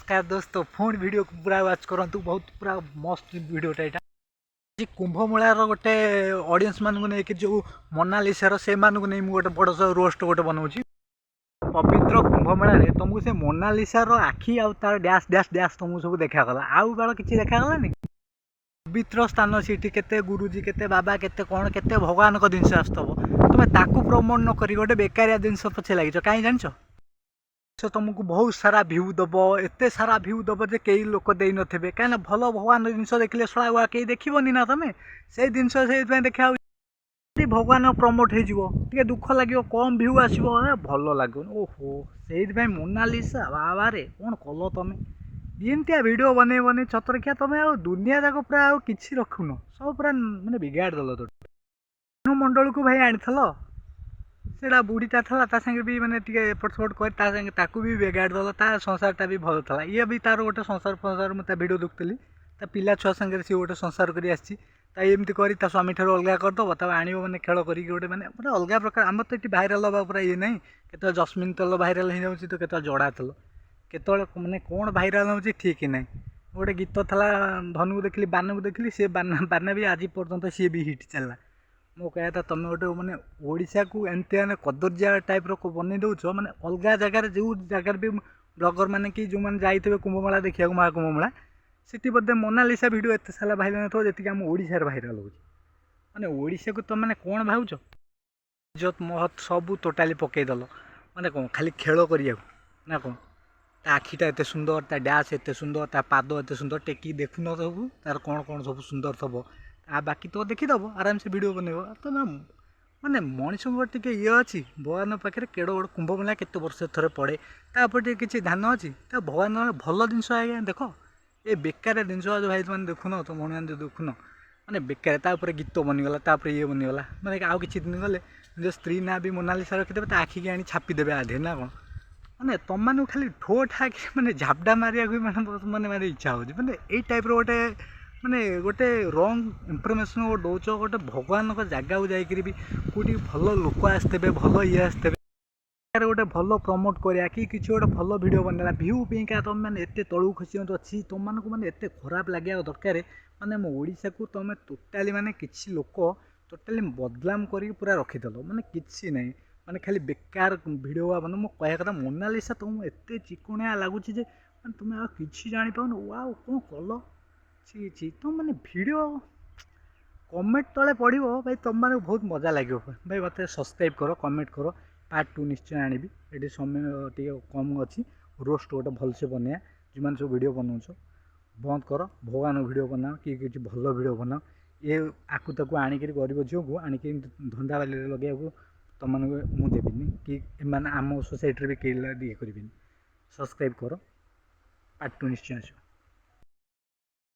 नमस्कार दोस्तों पुणी वीडियो को पूरा वाच करंतु बहुत पूरा मस्त वीडियोटा यहाँ कुंभमेलार गोटे ऑडियंस मानू नहीं कि जो मोनालिसार से नहीं गोटे बड़ रोस्ट गोटे बनाऊँगी पवित्र कुंभमेला तुमको से मोनालिसार आखि आ तार डैश डैश डैश तुमको सब देखागला आउ बाल किसी देखागलानी पवित्र स्थान सीटी केते गुरुजी केते बाबा केते कौन केते भगवान को जिनस आसव तुम्हें ताकू प्रमोट न कर गोटे बेकारिया जिनस पछे लगे कहीं जान से तुमको बहुत सारा भ्यू दब एत सारा भ्यू दब जे कई लोक दे नथिबे कहीं भल भगवान जिनस देखिले सड़ा हुआ कहीं देखनी ना तुम से जिन देखा भगवान प्रमोट हो दुख लगे कम भ्यू आसो भल लगे ओहो से मोनालिसा बाबा रे कौन कल तुम एमतिया वीडियो बने बने छतरखिया तुम आ दुनिया जाक पूरा किसी रखुन सब पूरा मानने बिगाड़देल तो मंडल को भाई आनील सेटा बुढ़ीटा था सागे भी माने एपट सेपट कर ताकू भी बिगाड़देल ता संसारटा भी भल था ये भी तार गोटे संसार फंसार मुझे वीडियो देखुली ता पिला छुआ सागे सी गोटे संसार करमती कर स्वामी ठार अलग करदेव तब आण मैंने खेल कर गोटे मैंने पूरा अलग प्रकार आम तो ये भाइराल हाँ पूरा ये नहीं के जस्मिन तेल भाइराल हो जाऊँगी तो के जड़ा तेल केत मैंने कौन भाइराल हो ठीक ना गोटे गीत था धनु को देखली बान को देखली सी बाना भी आज पर्यटन सी भी हिट चलला मो कह था तुम गोटे मैंने ओडिशा को एमती मैंने कदर्जिया टाइप रो बन दौच मैंने अलग जगार जो जगार भी ब्लगर मैंने कि जो मैंने जाइए कुंभमेला देखा महाकुंभमेला सीटी बोधे मोनालिसा वीडियो एत सारा भाइराल थो जी आम ओडिशार भाइराल हो मैंने ओडिशा को तुम मैंने कौन भावुच इज्जत महत सब टोटाली पकईदेल मैंने कौन खाली खेल करिया ना कौन ता आखिटा एत सुंदर ता डैश एत सुंदर ता पाद एत सुंदर टेकी देखुन सब तार कौन कौन सब सुंदर थब आ बाकी तो देखीदब आराम से वीडियो बनइब तो माने मनीष टे ये अच्छी भगवान पाखे केड़ गोटे कुंभमेला केत वर्ष थरे पड़े तापर किसी ध्यान अच्छी तो भगवान भल जिनस आज्ञा देख ये बेकार जिन भाई मैंने देखुन तो भौणी जो देखुन मैंने बेकार तापर गीत बनीगला ये बनीगला मैंने आउ कि दिन गले निज स्त्री ना भी मोनालिसा रखीदेवे आखिकी आनी छापिदेवे आधे ना कौन मैंने तुम मैंने खाली ठो ठा मैंने झापडा मारिया मैंने मारे इच्छा हो मैंने यही टाइप गोटे मैंने गोटे रंग इनफर्मेसन दौच गोटे भगवान जगह को जाकि भी कौटी भल लोक आसते भल ये आसते गोटे भल प्रमोट करा कि किसी गोटे भल वीडियो बनला भ्यू पिंका तुम मैंने एत तलू खसी अच्छी तुम मानक मैंने एत खराब लगे दरकार मैंने मो ओडिशा को तुम टोटाली मैंने किसी लोक टोटाली बदनाम कर पूरा रखीदेल मैंने किसी ना मैंने खाली बेकार वीडियो मैंने मो कह कथा मोनालिसा तुम एत चिकणिया लगुच तुम आ कि जापान वाओ कौन कल ची ची तुम मैंने वीडियो कमेंट तले पड़ो भाई तुम मैंने बहुत मजा लगे भाई मत सब्सक्राइब करो कमेंट करो पार्ट 2 निश्चय आनी ये समय टे कम अच्छी रोस्ट गोटे भलसे बनया जो मैंने सब वीडियो बनाऊच बंद कर भगवान वीडियो बनाओ कि किसी भल वीडियो बनाओ ये आकु ताकू आणिक गरीब झील को आणिक धंदा बाली लगे तुम मुझे देवी कि आम सोसाइटी भी कई ये करें सब्सक्राइब कर पार्ट 2 निश्चय आस।